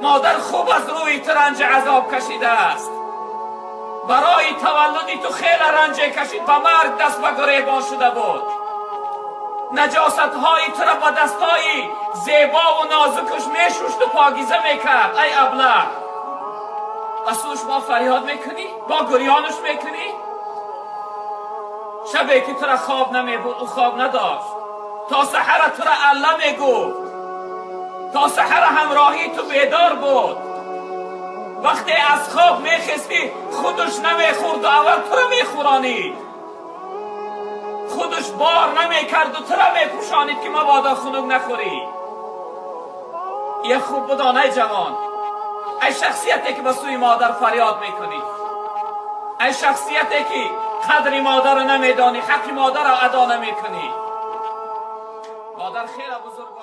مادر خوب از روی تو رنج عذاب کشیده است. برای تولدی تو خیلی رنج کشید، به مرگ دست به گریبان شده بود. نجاست های تو را با دستای زیبا و نازکش میشوشت و پاکیزه میکرد. ای ابله، از سوش ما فریاد میکنی؟ با گریانش میکنی؟ شبی که تو را خواب نمیبود و خواب نداشت، تا سحر تو را الله میگفت، تا سحر همراهی تو بیدار بود. وقتی از خواب میخستی خودش نمیخورد و اول تو را میخورانید، خودش بار نمیکرد و تو را میپوشانید که مبادا خنک نخوری. یه خوب بدان ای جوان، ای شخصیتی که به سوی مادر فریاد میکنی، ای شخصیتی که قدر مادر رو نمیدانی، حق مادر رو ادا نمیکنی. مادر خیلی بزرگ